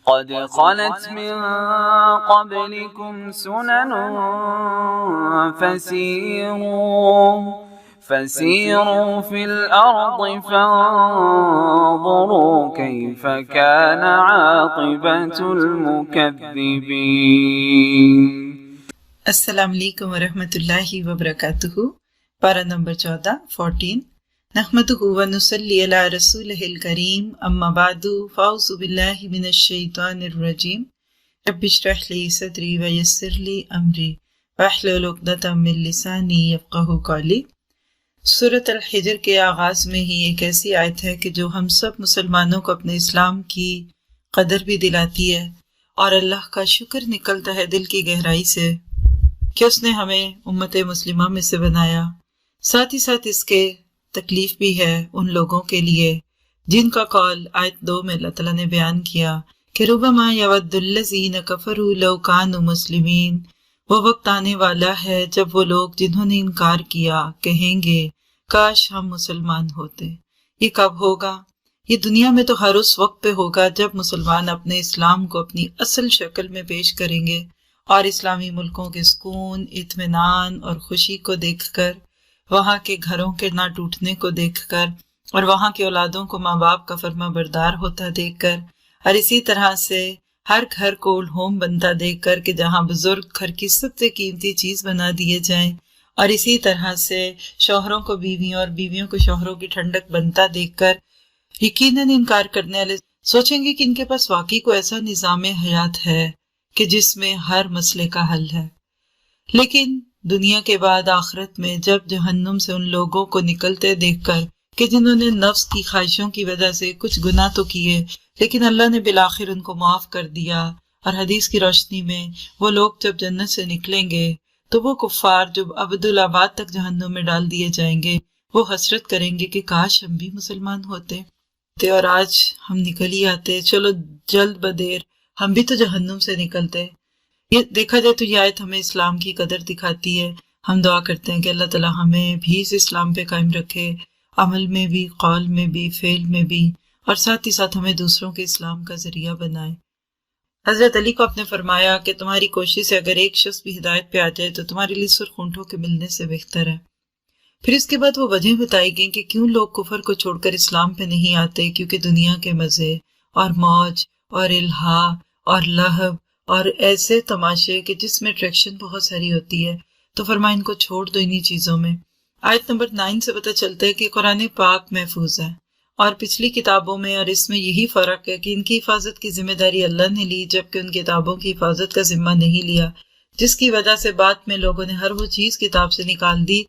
قد خلت من قبلكم سنن فسيروا في الأرض فانظروا كيف كان عاقبة المكذبين۔ السلام علیکم ورحمۃ اللہ وبرکاتہ۔ پارہ نمبر 14 نحمدہ ونصلی علی رسولہ الکریم، اما بعد فاعوذ باللہ من الشیطان الرجیم۔ رب اشرح لی صدری ویسر لی امری واحلل عقدۃ من لسانی یفقہوا قولی۔ سورۃ الحجر کے آغاز میں ہی ایک ایسی آیت ہے کہ جو ہم سب مسلمانوں کو اپنے اسلام کی قدر بھی دلاتی ہے، اور اللہ کا شکر نکلتا ہے دل کی گہرائی سے کہ اس نے ہمیں امت مسلمہ میں سے بنایا۔ ساتھ ہی ساتھ اس کے تکلیف بھی ہے ان لوگوں کے لیے جن کا قول آیت 2 میں اللہ تعالیٰ نے بیان کیا کہ ربما یود الذین کفروا لو کانوا مسلمین۔ وہ وقت آنے والا ہے جب وہ لوگ جنہوں نے انکار کیا کہیں گے کاش ہم مسلمان ہوتے۔ یہ کب ہوگا؟ یہ دنیا میں تو ہر اس وقت پہ ہوگا جب مسلمان اپنے اسلام کو اپنی اصل شکل میں پیش کریں گے، اور اسلامی ملکوں کے سکون، اطمینان اور خوشی کو دیکھ کر، وہاں کے گھروں کے نہ ٹوٹنے کو دیکھ کر، اور وہاں کے اولادوں کو ماں باپ کا فرما بردار ہوتا دیکھ کر، اور اسی طرح سے ہر گھر کو ہوم بنتا دیکھ کر کہ جہاں بزرگ گھر کی سب سے قیمتی چیز بنا دیے جائیں، اور اسی طرح سے شوہروں کو بیویوں اور بیویوں کو شوہروں کی ٹھنڈک بنتا دیکھ کر یقیناً انکار کرنے والے سوچیں گے کہ ان کے پاس واقعی کوئی ایسا نظام حیات ہے کہ جس میں ہر مسئلے کا حل ہے۔ لیکن دنیا کے بعد آخرت میں جب جہنم سے ان لوگوں کو نکلتے دیکھ کر کہ جنہوں نے نفس کی خواہشوں کی وجہ سے کچھ گناہ تو کیے لیکن اللہ نے بالآخر ان کو معاف کر دیا، اور حدیث کی روشنی میں وہ لوگ جب جنت سے نکلیں گے تو وہ کفار جو ابدالآباد تک جہنم میں ڈال دیے جائیں گے وہ حسرت کریں گے کہ کاش ہم بھی مسلمان ہوتے، اور آج ہم نکل ہی آتے، چلو جلد بدیر ہم بھی تو جہنم سے نکلتے۔ یہ دیکھا جائے تو یہ آیت ہمیں اسلام کی قدر دکھاتی ہے۔ ہم دعا کرتے ہیں کہ اللہ تعالیٰ ہمیں بھی اس اسلام پہ قائم رکھے، عمل میں بھی، قول میں بھی، فعل میں بھی، اور ساتھ ہی ساتھ ہمیں دوسروں کے اسلام کا ذریعہ بنائے۔ حضرت علی کو آپ نے فرمایا کہ تمہاری کوشش سے اگر ایک شخص بھی ہدایت پہ آ جائے تو تمہارے لیے سرخ اونٹوں کے ملنے سے بہتر ہے۔ پھر اس کے بعد وہ وجہ بتائی گئی کہ کیوں لوگ کفر کو چھوڑ کر اسلام پہ نہیں آتے، کیونکہ دنیا کے مزے اور موج اور الہا اور لہو اور ایسے تماشے کہ جس میں اٹریکشن بہت ساری ہوتی ہے، تو فرمایا ان کو چھوڑ دو انہی چیزوں میں۔ آیت نمبر 9 سے پتہ چلتا ہے کہ قرآن پاک محفوظ ہے، اور پچھلی کتابوں میں اور اس میں یہی فرق ہے کہ ان کی حفاظت کی ذمہ داری اللہ نے لی، جبکہ ان کتابوں کی حفاظت کا ذمہ نہیں لیا، جس کی وجہ سے بعد میں لوگوں نے ہر وہ چیز کتاب سے نکال دی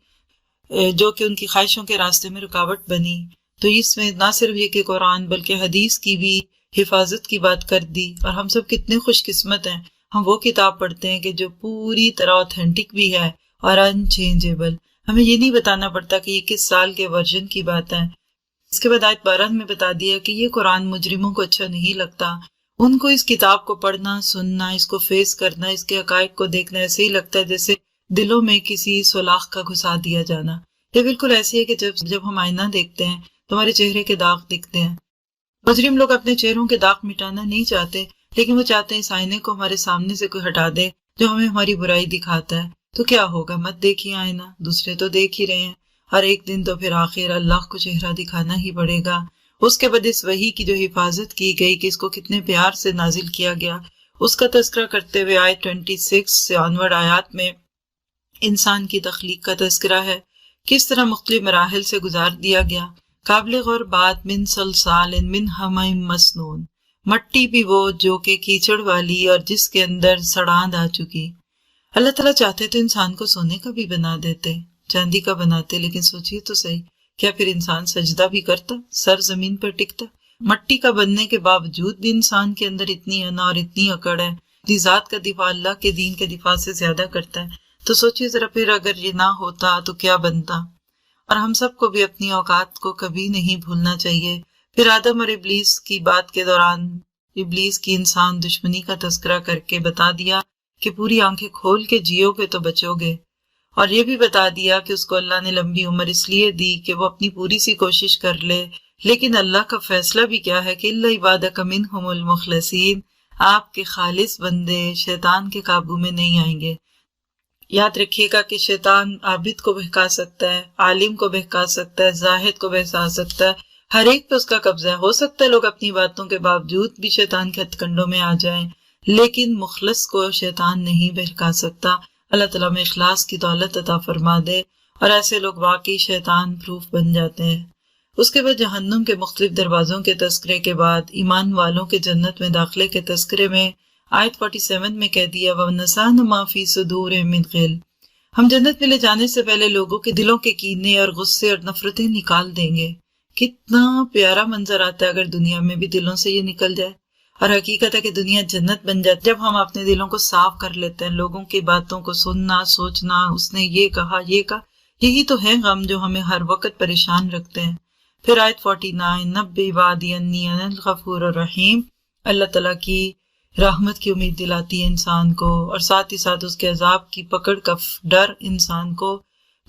جو کہ ان کی خواہشوں کے راستے میں رکاوٹ بنی۔ تو اس میں نہ صرف یہ کہ قرآن بلکہ حدیث کی بھی حفاظت کی بات کر دی، اور ہم سب کتنے خوش قسمت ہیں ہم وہ کتاب پڑھتے ہیں کہ جو پوری طرح اوتھینٹک بھی ہے اور انچینجیبل۔ ہمیں یہ نہیں بتانا پڑتا کہ یہ کس سال کے ورژن کی بات ہے۔ اس کے بعد آیت 12 میں بتا دیا کہ یہ قرآن مجرموں کو اچھا نہیں لگتا، ان کو اس کتاب کو پڑھنا، سننا، اس کو فیس کرنا، اس کے حقائق کو دیکھنا ایسے ہی لگتا ہے جیسے دلوں میں کسی سولاخ کا گھسا دیا جانا۔ یہ بالکل ایسی ہے کہ جب ہم آئینہ دیکھتے ہیں تو ہمارے چہرے کے داغ دکھتے ہیں۔ مجرم لوگ اپنے چہروں کے داغ مٹانا نہیں چاہتے، لیکن وہ چاہتے ہیں اس آئینے کو ہمارے سامنے سے کوئی ہٹا دے جو ہمیں ہماری برائی دکھاتا ہے۔ تو کیا ہوگا؟ مت دیکھیے آئینہ، دوسرے تو دیکھ ہی رہے ہیں، ہر ایک دن تو پھر آخر اللہ کو چہرہ دکھانا ہی پڑے گا۔ اس کے بعد اس وحی کی جو حفاظت کی گئی کہ اس کو کتنے پیار سے نازل کیا گیا، اس کا تذکرہ کرتے ہوئے آیت 26 سے آنورڈ آیات میں انسان کی تخلیق کا تذکرہ ہے، کس طرح مختلف مراحل سے گزار دیا گیا۔ قابل غور بات من صلصال من حمیم مسنون، مٹی بھی وہ جو کہ کیچڑ والی اور جس کے اندر سڑاند آ چکی۔ اللہ تعالیٰ چاہتے تو انسان کو سونے کا بھی بنا دیتے، چاندی کا بناتے، لیکن سوچیے تو صحیح، کیا پھر انسان سجدہ بھی کرتا، سر زمین پر ٹکتا؟ مٹی کا بننے کے باوجود بھی انسان کے اندر اتنی انا اور اتنی اکڑ ہے، اپنی ذات کا دفاع اللہ کے دین کے دفاع سے زیادہ کرتا ہے۔ تو سوچیے ذرا پھر اگر یہ نہ ہوتا تو کیا بنتا۔ اور ہم سب کو بھی اپنی اوقات کو کبھی نہیں بھولنا چاہیے۔ پھر آدم اور ابلیس کی بات کے دوران ابلیس کی انسان دشمنی کا تذکرہ کر کے بتا دیا کہ پوری آنکھیں کھول کے جیو گے تو بچو گے، اور یہ بھی بتا دیا کہ اس کو اللہ نے لمبی عمر اس لیے دی کہ وہ اپنی پوری سی کوشش کر لے، لیکن اللہ کا فیصلہ بھی کیا ہے کہ الا عبادک منہم المخلصین، آپ کے خالص بندے شیطان کے قابو میں نہیں آئیں گے۔ یاد رکھیے گا کہ شیطان عابد کو بہکا سکتا ہے، عالم کو بہکا سکتا ہے، زاہد کو بہکا سکتا ہے، ہر ایک پہ اس کا قبضہ ہے۔ ہو سکتا ہے لوگ اپنی باتوں کے باوجود بھی شیطان کے ہتھ کنڈوں میں آ جائیں، لیکن مخلص کو شیطان نہیں بہکا سکتا۔ اللہ تعالیٰ میں اخلاص کی دولت عطا فرما دے، اور ایسے لوگ واقعی شیطان پروف بن جاتے ہیں۔ اس کے بعد جہنم کے مختلف دروازوں کے تذکرے کے بعد ایمان والوں کے جنت میں داخلے کے تذکرے میں آیت 47 میں کہہ دیا وَنَزَعْنَا مَا فِي صُدُورِهِم مِّن غِلٍّ، ہم جنت میں لے جانے سے پہلے لوگوں کے دلوں کے کینے اور غصے اور نفرتیں نکال دیں گے۔ کتنا پیارا منظر آتا ہے اگر دنیا میں بھی دلوں سے یہ نکل جائے، اور حقیقت ہے کہ دنیا جنت بن جاتی جب ہم اپنے دلوں کو صاف کر لیتے ہیں۔ لوگوں کی باتوں کو سننا، سوچنا، اس نے یہ کہا، یہی تو ہے غم جو ہمیں ہر وقت پریشان رکھتے ہیں۔ پھر آیت 49 نبّئ عبادی انی انا الغفور الرحیم، اللہ تعالیٰ کی رحمت کی امید دلاتی ہے انسان کو، اور ساتھ ہی ساتھ اس کے عذاب کی پکڑ کا ڈر انسان کو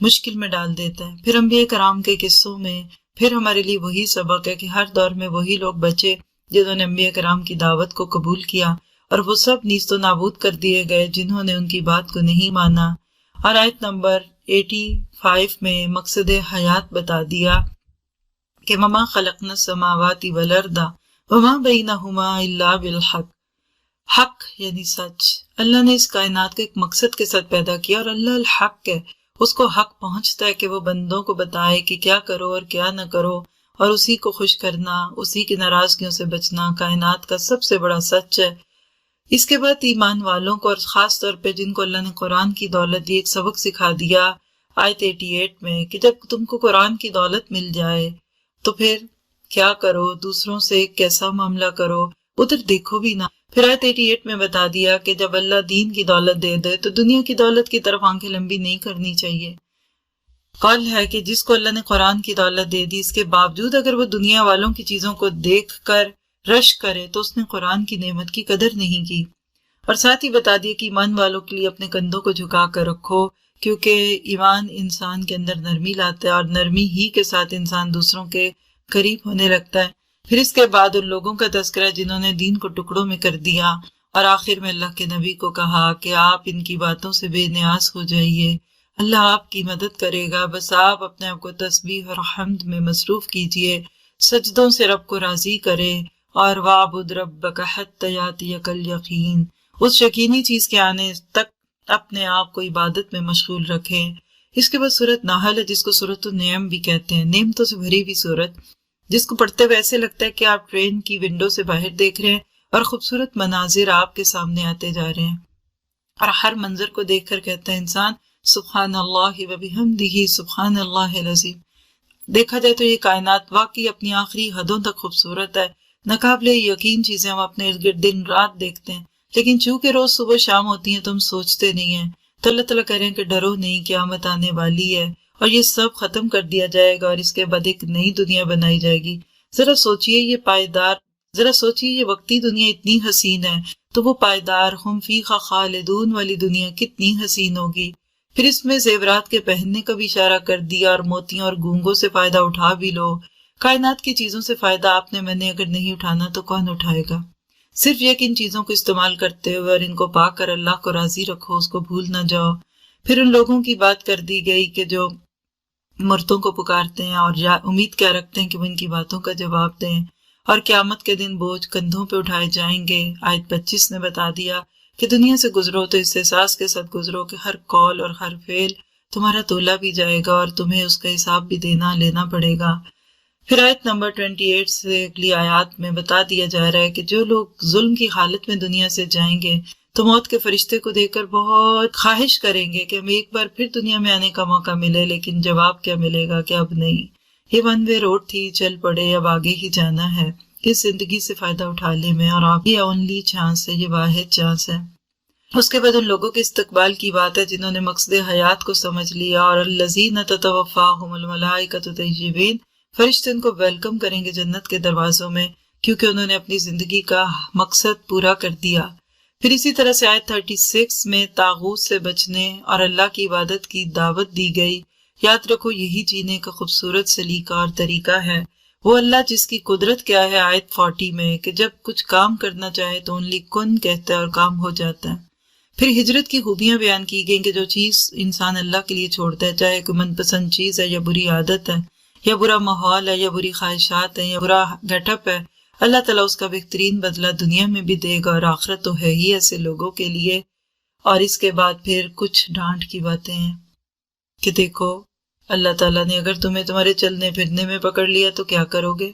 مشکل میں ڈال دیتا ہے۔ پھر انبیاء کرام کے قصوں میں پھر ہمارے لیے وہی سبق ہے کہ ہر دور میں وہی لوگ بچے جنہوں نے انبیاء کرام کی دعوت کو قبول کیا، اور وہ سب نیست و نابود کر دیے گئے جنہوں نے ان کی بات کو نہیں مانا۔ اور آیت نمبر 85 میں مقصد حیات بتا دیا کہ وَمَا خَلَقْنَا السَّمَاوَاتِ وَالْأَرْضَ وَمَا بَيْنَهُمَا إِلَّا بِالْحَقِّ، حق یعنی سچ۔ اللہ نے اس کائنات کو ایک مقصد کے ساتھ پیدا کیا، اور اللہ الحق ہے، اس کو حق پہنچتا ہے کہ وہ بندوں کو بتائے کہ کیا کرو اور کیا نہ کرو، اور اسی کو خوش کرنا، اسی کی ناراضگیوں سے بچنا کائنات کا سب سے بڑا سچ ہے۔ اس کے بعد ایمان والوں کو، اور خاص طور پہ جن کو اللہ نے قرآن کی دولت دی، ایک سبق سکھا دیا آیت 88 میں کہ جب تم کو قرآن کی دولت مل جائے تو پھر کیا کرو، دوسروں سے کیسا معاملہ کرو، ادھر دیکھو بھی نہ۔ پھر آیت 88 میں بتا دیا کہ جب اللہ دین کی دولت دے دے تو دنیا کی دولت کی طرف آنکھیں لمبی نہیں کرنی چاہیے۔ قول ہے کہ جس کو اللہ نے قرآن کی دولت دے دی، اس کے باوجود اگر وہ دنیا والوں کی چیزوں کو دیکھ کر رش کرے تو اس نے قرآن کی نعمت کی قدر نہیں کی۔ اور ساتھ ہی بتا دیا کہ ایمان والوں کے لیے اپنے کندھوں کو جھکا کر رکھو، کیونکہ ایمان انسان کے اندر نرمی لاتا ہے، اور نرمی ہی کے ساتھ انسان دوسروں کے قریب ہونے لگتا ہے۔ پھر اس کے بعد ان لوگوں کا تذکرہ جنہوں نے دین کو ٹکڑوں میں کر دیا، اور آخر میں اللہ کے نبی کو کہا کہ آپ ان کی باتوں سے بے نیاز ہو جائیے، اللہ آپ کی مدد کرے گا، بس آپ اپنے آپ کو تسبیح اور حمد میں مصروف کیجئے، سجدوں سے رب کو راضی کرے، اور وَاعْبُدْ رَبَّكَ حَتَّى يَأْتِيَكَ الْيَقِينُ، اس یقینی چیز کے آنے تک اپنے آپ کو عبادت میں مشغول رکھیں۔ اس کے بعد سورۃ نحل ہے جس کو سورۃ النعم بھی کہتے ہیں، نعمتوں سے بھری ہوئی سورت، جس کو پڑھتے ہوئے ایسے لگتا ہے کہ آپ ٹرین کی ونڈو سے باہر دیکھ رہے ہیں اور خوبصورت مناظر آپ کے سامنے آتے جا رہے ہیں، اور ہر منظر کو دیکھ کر کہتا ہے انسان سبحان اللہ وبحمدہ سبحان اللہ العظیم۔ دیکھا جائے تو یہ کائنات واقعی اپنی آخری حدوں تک خوبصورت ہے، ناقابل یقین چیزیں ہم اپنے ارد گرد دن رات دیکھتے ہیں، لیکن چونکہ روز صبح شام ہوتی ہیں تو ہم سوچتے نہیں ہیں۔ تو اللہ تعالیٰ کہہ رہے ہیں کہ ڈرو نہیں، قیامت آنے والی ہے اور یہ سب ختم کر دیا جائے گا، اور اس کے بعد ایک نئی دنیا بنائی جائے گی۔ ذرا سوچئے یہ پائیدار، ذرا سوچئے یہ وقتی دنیا اتنی حسین ہے تو وہ پائیدار ہم فیہا خالدون والی دنیا کتنی حسین ہوگی۔ پھر اس میں زیورات کے پہننے کا بھی اشارہ کر دیا، اور موتیوں اور گونگوں سے فائدہ اٹھا بھی لو۔ کائنات کی چیزوں سے فائدہ آپ نے میں نے اگر نہیں اٹھانا تو کون اٹھائے گا؟ صرف یہ کہ ان چیزوں کو استعمال کرتے ہوئے اور ان کو پا کر اللہ کو راضی رکھو، اس کو بھول نہ جاؤ۔ پھر ان لوگوں کی بات کر دی گئی کہ جو مردوں کو پکارتے ہیں اور امید کیا رکھتے ہیں کہ وہ ان کی باتوں کا جواب دیں، اور قیامت کے دن بوجھ کندھوں پہ اٹھائے جائیں گے۔ آیت 25 نے بتا دیا کہ دنیا سے گزرو تو اس احساس کے ساتھ گزرو کہ ہر قول اور ہر فعل تمہارا تولا بھی جائے گا، اور تمہیں اس کا حساب بھی لینا پڑے گا۔ پھر آیت نمبر 28 سے اگلی آیات میں بتا دیا جا رہا ہے کہ جو لوگ ظلم کی حالت میں دنیا سے جائیں گے تو موت کے فرشتے کو دیکھ کر بہت خواہش کریں گے کہ ہمیں ایک بار پھر دنیا میں آنے کا موقع ملے، لیکن جواب کیا ملے گا کہ اب نہیں، یہ ون وے روڈ تھی، چل پڑے، اب آگے ہی جانا ہے، اس زندگی سے فائدہ اٹھا لے میں، اور آپ یہ اونلی چانس ہے، یہ واحد چانس ہے۔ اس کے بعد ان لوگوں کے استقبال کی بات ہے جنہوں نے مقصد حیات کو سمجھ لیا، اور الذین تتوفاہم الملائکۃ طیبین، فرشتے ان کو ویلکم کریں گے جنت کے دروازوں میں، کیونکہ انہوں نے اپنی زندگی کا مقصد پورا کر دیا۔ پھر اسی طرح سے آیت 36 میں طاغوت سے بچنے اور اللہ کی عبادت کی دعوت دی گئی۔ یاد رکھو یہی جینے کا خوبصورت سلیقہ اور طریقہ ہے۔ وہ اللہ جس کی قدرت کیا ہے آیت 40 میں کہ جب کچھ کام کرنا چاہے تو اونلی کن کہتا ہے اور کام ہو جاتا ہے۔ پھر ہجرت کی خوبیاں بیان کی گئیں کہ جو چیز انسان اللہ کے لیے چھوڑتا ہے، چاہے کوئی من پسند چیز ہے یا بری عادت ہے یا برا ماحول ہے یا بری خواہشات ہیں یا برا گیٹ اپ ہے، اللہ تعالیٰ اس کا بہترین بدلہ دنیا میں بھی دے گا، اور آخرت تو ہے ہی ایسے لوگوں کے لیے۔ اور اس کے بعد پھر کچھ ڈانٹ کی باتیں ہیں کہ دیکھو اللہ تعالیٰ نے اگر تمہیں تمہارے چلنے پھرنے میں پکڑ لیا تو کیا کرو گے؟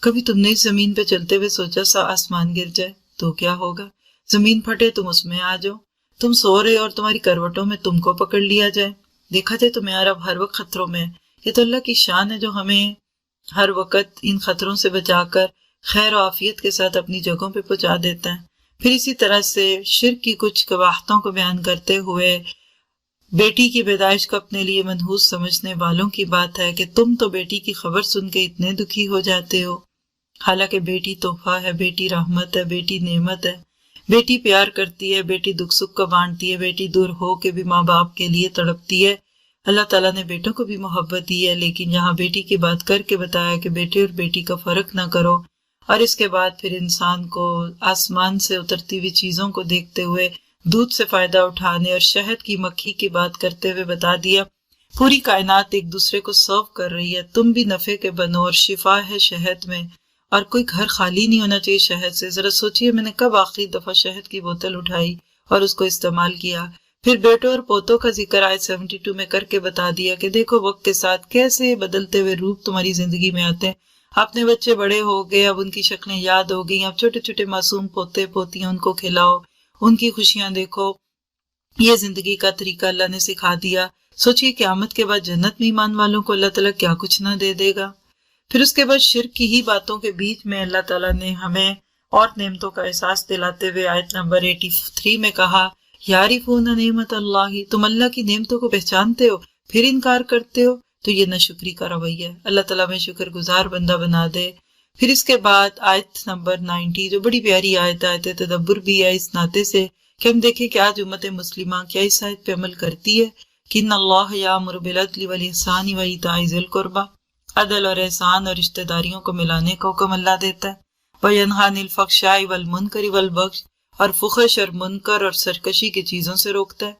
کبھی تم نے اس زمین پہ چلتے ہوئے سوچا سا آسمان گر جائے تو کیا ہوگا؟ زمین پھٹے تم اس میں آ جاؤ، تم سو رہے اور تمہاری کروٹوں میں تم کو پکڑ لیا جائے، دیکھا جائے تمہیں اب ہر وقت خطروں میں ہے۔ یہ تو اللہ کی شان ہے جو ہمیں ہر وقت ان خطروں سے بچا کر خیر و عافیت کے ساتھ اپنی جگہوں پہ پہنچا دیتا ہے۔ پھر اسی طرح سے شرک کی کچھ قباحتوں کو بیان کرتے ہوئے بیٹی کی پیدائش کو اپنے لیے منحوس سمجھنے والوں کی بات ہے کہ تم تو بیٹی کی خبر سن کے اتنے دکھی ہو جاتے ہو، حالانکہ بیٹی تحفہ ہے، بیٹی رحمت ہے، بیٹی نعمت ہے، بیٹی پیار کرتی ہے، بیٹی دکھ سکھ کو بانٹتی ہے، بیٹی دور ہو کے بھی ماں باپ کے لیے تڑپتی ہے۔ اللہ تعالیٰ نے بیٹوں کو بھی محبت دی ہے، لیکن یہاں بیٹی کی بات کر کے بتایا کہ بیٹے اور بیٹی کا فرق نہ کرو۔ اور اس کے بعد پھر انسان کو آسمان سے اترتی ہوئی چیزوں کو دیکھتے ہوئے دودھ سے فائدہ اٹھانے اور شہد کی مکھی کی بات کرتے ہوئے بتا دیا پوری کائنات ایک دوسرے کو سرو کر رہی ہے، تم بھی نفع کے بنو، اور شفا ہے شہد میں، اور کوئی گھر خالی نہیں ہونا چاہیے شہد سے۔ ذرا سوچئے میں نے کب آخری دفعہ شہد کی بوتل اٹھائی اور اس کو استعمال کیا۔ پھر بیٹوں اور پوتوں کا ذکر آیت 72 میں کر کے بتا دیا کہ دیکھو وقت کے ساتھ کیسے بدلتے ہوئے روپ تمہاری زندگی میں آتے ہیں۔ اپنے بچے بڑے ہو گئے، اب ان کی شکلیں یاد ہو گئی، اب چھوٹے چھوٹے معصوم پوتے پوتیاں ان کو کھلاؤ، ان کی خوشیاں دیکھو۔ یہ زندگی کا طریقہ اللہ نے سکھا دیا۔ سوچئے قیامت کے بعد جنت میں ایمان والوں کو اللہ تعالیٰ کیا کچھ نہ دے دے گا۔ پھر اس کے بعد شرک کی ہی باتوں کے بیچ میں اللہ تعالیٰ نے ہمیں اور نعمتوں کا احساس دلاتے ہوئے آیت نمبر 83 میں کہا یعرفون نعمت اللہ، تم اللہ کی نعمتوں کو پہچانتے ہو پھر انکار کرتے ہو، تو یہ ناشکری کا رویہ ہے۔ اللہ تعالیٰ میں شکر گزار بندہ بنا دے۔ پھر اس کے بعد آیت نمبر 90 جو بڑی پیاری آیت آیت تدبر بھی ہے اس ناطے سے کہ ہم دیکھیں کہ آج امت مسلمہ کیا اس آیت پہ عمل کرتی ہے کہ ان اللہ یامر بالعدل والاحسان وایتاء ذی القربی، عدل اور احسان اور رشتہ داریوں کو ملانے کا حکم اللہ دیتا ہے، وینہی عن الفحشاء والمنکر والبغی، اور فحش اور منکر اور سرکشی کی چیزوں سے روکتا ہے،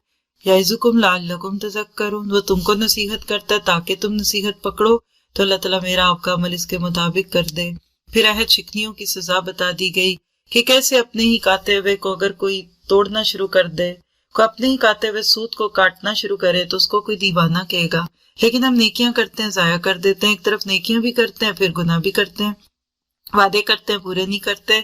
یعظکم لعلکم تذکرون، وہ تم کو نصیحت کرتا ہے تاکہ تم نصیحت پکڑو، تو اللہ تعالیٰ میرا آپ کا عمل اس کے مطابق کر دے۔ پھر عہد شکنیوں کی سزا بتا دی گئی کہ کیسے اپنے ہی کاتے ہوئے کو اگر کوئی توڑنا شروع کر دے، کو اپنے ہی کاتے ہوئے سود کو کاٹنا شروع کرے تو اس کو کوئی دیوانہ کہے گا، لیکن ہم نیکیاں کرتے ہیں ضائع کر دیتے ہیں، ایک طرف نیکیاں بھی کرتے ہیں پھر گناہ بھی کرتے ہیں، وعدے کرتے ہیں پورے نہیں کرتے،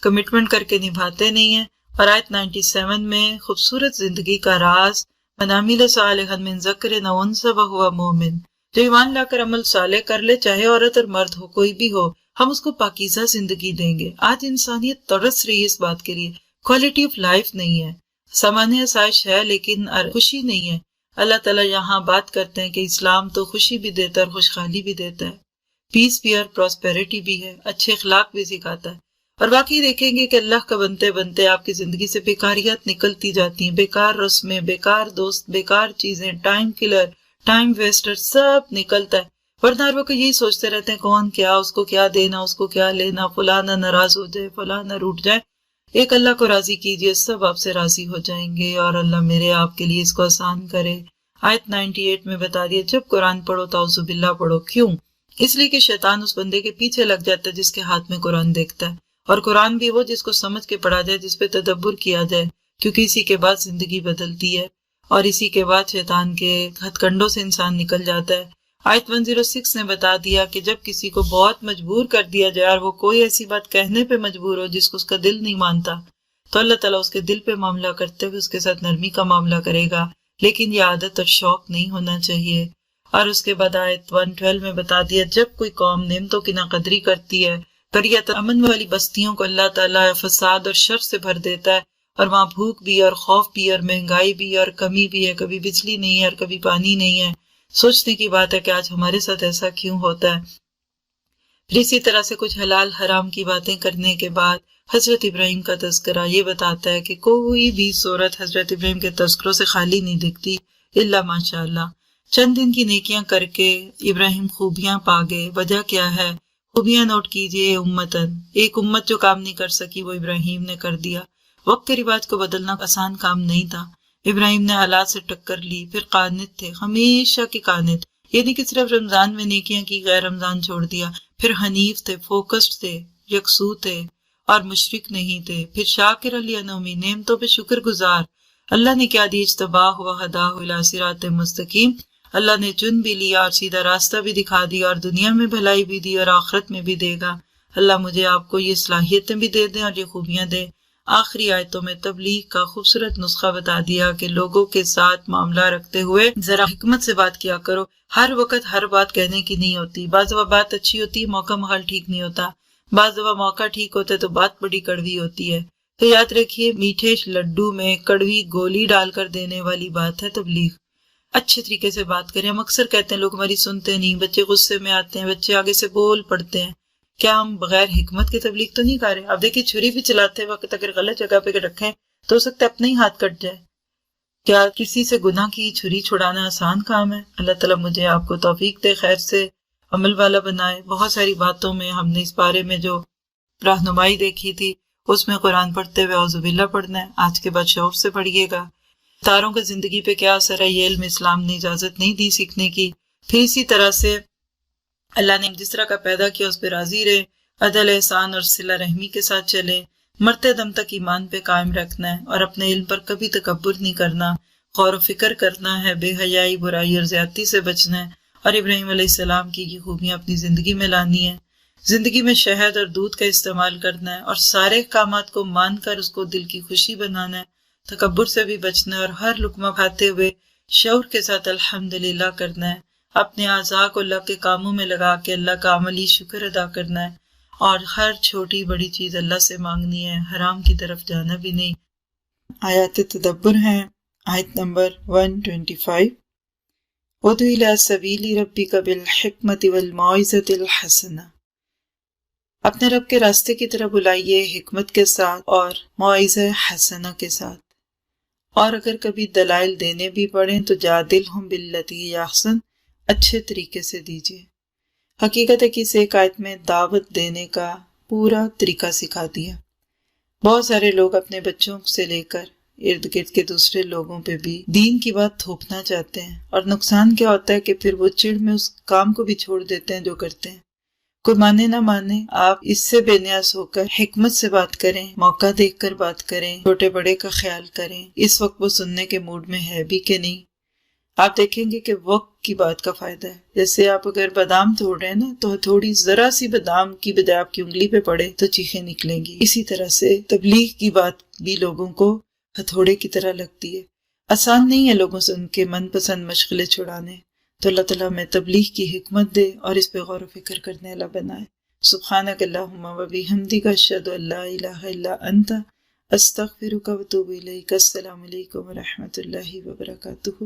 کمٹمنٹ کر کے نبھاتے نہیں ہیں۔ اور آیت 97 میں خوبصورت زندگی کا راز من عمل صالحا من ذکر او انثی وہو مؤمن، جو ایمان لا کر عمل صالح کر لے چاہے عورت اور مرد ہو کوئی بھی ہو، ہم اس کو پاکیزہ زندگی دیں گے۔ آج انسانیت ترس رہی ہے اس بات کے لیے، کوالٹی آف لائف نہیں ہے، سامان آسائش ہے لیکن خوشی نہیں ہے۔ اللہ تعالیٰ یہاں بات کرتے ہیں کہ اسلام تو خوشی بھی دیتا ہے اور خوشحالی بھی دیتا ہے، پیس بھی اور پراسپیرٹی بھی ہے، اچھے اخلاق بھی سکھاتا ہے۔ اور باقی دیکھیں گے کہ اللہ کا بنتے بنتے آپ کی زندگی سے بیکاریات نکلتی جاتی ہیں، بیکار رسمیں، بیکار دوست، بیکار چیزیں، ٹائم کلر، ٹائم ویسٹر سب نکلتا ہے۔ ورنہ ہر وقت یہی سوچتے رہتے ہیں کون کیا، اس کو کیا دینا، اس کو کیا لینا، فلانا ناراض ہو جائے، فلانا روٹ جائے۔ ایک اللہ کو راضی کیجئے، سب آپ سے راضی ہو جائیں گے اور اللہ میرے آپ کے لیے اس کو آسان کرے۔ آیت 98 میں بتا دیا جب قرآن پڑھو تو اعوذ باللہ پڑھو۔ کیوں؟ اس لیے کہ شیطان اس بندے کے پیچھے لگ جاتا ہے جس کے ہاتھ میں قرآن دیکھتا ہے، اور قرآن بھی وہ جس کو سمجھ کے پڑھا جائے، جس پہ تدبر کیا جائے، کیونکہ اسی کے بعد زندگی بدلتی ہے اور اسی کے بعد شیطان کے ہتھ کنڈوں سے انسان نکل جاتا ہے۔ آیت 106 نے بتا دیا کہ جب کسی کو بہت مجبور کر دیا جائے اور وہ کوئی ایسی بات کہنے پہ مجبور ہو جس کو اس کا دل نہیں مانتا، تو اللہ تعالیٰ اس کے دل پہ معاملہ کرتے ہوئے اس کے ساتھ نرمی کا معاملہ کرے گا، لیکن یہ عادت اور شوق نہیں ہونا چاہیے۔ اور اس کے بعد آیت 112 میں بتا دیا جب کوئی قوم نعمتوں کی ناقدری کرتی ہے، قریۃ امن والی بستیوں کو اللہ تعالیٰ فساد اور شر سے بھر دیتا ہے، اور وہاں بھوک بھی اور خوف بھی اور مہنگائی بھی اور کمی بھی ہے، کبھی بجلی نہیں ہے اور کبھی پانی نہیں ہے۔ سوچنے کی بات ہے کہ آج ہمارے ساتھ ایسا کیوں ہوتا ہے۔ پھر اسی طرح سے کچھ حلال حرام کی باتیں کرنے کے بعد حضرت ابراہیم کا تذکرہ یہ بتاتا ہے کہ کوئی بھی صورت حضرت ابراہیم کے تذکروں سے خالی نہیں دکھتی الا ماشاء اللہ۔ چند دن کی نیکیاں کر کے ابراہیم خوبیاں پا گئے۔ وجہ کیا ہے؟ خوبیاں نوٹ کیجئے امتن، ایک امت جو کام نہیں کر سکی وہ ابراہیم نے کر دیا۔ وقت کے رواج کو بدلنا آسان کام نہیں تھا، ابراہیم نے حالات سے ٹکر لی، پھر قانت تھے، ہمیشہ کے قانت، یہ نہیں کہ صرف رمضان میں نیکیاں کی، غیر رمضان چھوڑ دیا، پھر حنیف تھے، فوکسڈ تھے، یکسو تھے اور مشرک نہیں تھے، پھر شاکر الانعمی، نعمتوں پہ شکر گزار۔ اللہ نے کیا دی، اجتباہ و ہداہ الی صراط مستقیم، اللہ نے چن بھی لیا اور سیدھا راستہ بھی دکھا دیا، اور دنیا میں بھلائی بھی دی اور آخرت میں بھی دے گا۔ اللہ مجھے آپ کو یہ صلاحیتیں بھی دے دیں اور یہ خوبیاں دے۔ آخری آیتوں میں تبلیغ کا خوبصورت نسخہ بتا دیا کہ لوگوں کے ساتھ معاملہ رکھتے ہوئے ذرا حکمت سے بات کیا کرو، ہر وقت ہر بات کہنے کی نہیں ہوتی، بعض دفعہ بات اچھی ہوتی ہے، موقع محل ٹھیک نہیں ہوتا، بعض دفعہ موقع ٹھیک ہوتا ہے تو بات بڑی کڑوی ہوتی ہے۔ تو یاد رکھیے، میٹھے لڈو میں کڑوی گولی ڈال کر دینے والی بات ہے تبلیغ۔ اچھے طریقے سے بات کریں۔ ہم اکثر کہتے ہیں لوگ ہماری سنتے نہیں، بچے غصے میں آتے ہیں، بچے آگے سے بول پڑتے ہیں، کیا ہم بغیر حکمت کے تبلیغ تو نہیں کر رہے؟ اب دیکھیے، چھری بھی چلاتے وقت اگر غلط جگہ پہ رکھیں تو ہو سکتا ہے اپنا ہی ہاتھ کٹ جائے۔ کیا کسی سے گناہ کی چھری چھڑانا آسان کام ہے؟ اللہ تعالیٰ مجھے آپ کو توفیق دے، خیر سے عمل والا بنائے۔ بہت ساری باتوں میں ہم نے اس بارے میں جو رہنمائی دیکھی تھی، اس میں قرآن پڑھتے ہوئے اعوذ باللہ پڑھنا ہے، آج کے بعد شعور سے پڑھیے گا۔ تاروں کا زندگی پہ کیا اثر ہے، یہ علم اسلام نے اجازت نہیں دی سیکھنے کی۔ پھر اسی طرح سے اللہ نے جس طرح کا پیدا کیا اس پہ راضی رہے، عدل احسان اور صلہ رحمی کے ساتھ چلے، مرتے دم تک ایمان پہ قائم رکھنا ہے اور اپنے علم پر کبھی تکبر نہیں کرنا، غور و فکر کرنا ہے، بے حیائی، برائی اور زیادتی سے بچنا ہے، اور ابراہیم علیہ السلام کی یہ خوبیاں اپنی زندگی میں لانی ہے۔ زندگی میں شہد اور دودھ کا استعمال کرنا ہے اور سارے احکامات کو مان کر اس کو دل کی خوشی بنانا ہے، تکبر سے بھی بچنا ہے، اور ہر لقمہ کھاتے ہوئے شعور کے ساتھ الحمدللہ کرنا ہے، اپنے اعضاء کو اللہ کے کاموں میں لگا کے اللہ کا عملی شکر ادا کرنا ہے، اور ہر چھوٹی بڑی چیز اللہ سے مانگنی ہے، حرام کی طرف جانا بھی نہیں۔ آیات تدبر ہیں، آیت نمبر 125، ادع الی سبیل ربک بالحکمۃ والموعظۃ الحسنہ، اپنے رب کے راستے کی طرف بلائیے حکمت کے ساتھ اور موعظہ حسنہ کے ساتھ، اور اگر کبھی دلائل دینے بھی پڑیں تو جادلہم باللتی ہی احسن، اچھے طریقے سے دیجیے۔ حقیقت ہے کہ اس ایک آیت میں دعوت دینے کا پورا طریقہ سکھا دیا۔ بہت سارے لوگ اپنے بچوں سے لے کر ارد گرد کے دوسرے لوگوں پہ بھی دین کی بات تھوپنا چاہتے ہیں، اور نقصان کیا ہوتا ہے کہ پھر وہ چڑ میں اس کام کو بھی چھوڑ دیتے ہیں جو کرتے ہیں۔ کوئی مانے نہ مانے، آپ اس سے بے نیاز ہو کر حکمت سے بات کریں، موقع دیکھ کر بات کریں، چھوٹے بڑے کا خیال کریں، اس وقت وہ سننے کے موڈ میں ہے بھی کہ نہیں۔ آپ دیکھیں گے کہ وقت کی بات کا فائدہ ہے۔ جیسے آپ اگر بادام توڑ رہے ہیں نا، تو تھوڑی ذرا سی بادام کی بجائے آپ کی انگلی پہ پڑے تو چیخیں نکلیں گی۔ اسی طرح سے تبلیغ کی بات بھی لوگوں کو ہتھوڑے کی طرح لگتی ہے۔ آسان نہیں ہے لوگوں سے ان کے من پسند مشغلے چھڑانے، تو اللہ تعالیٰ ہمیں تبلیغ کی حکمت دے اور اس پہ غور و فکر کرنے والا بنائے۔ سبحانک اللہم و بحمدک، اشہد ان لا الہ الا انت، استغفرک و اتوب الیک۔ السلام علیکم و رحمۃ اللہ وبرکاتہ۔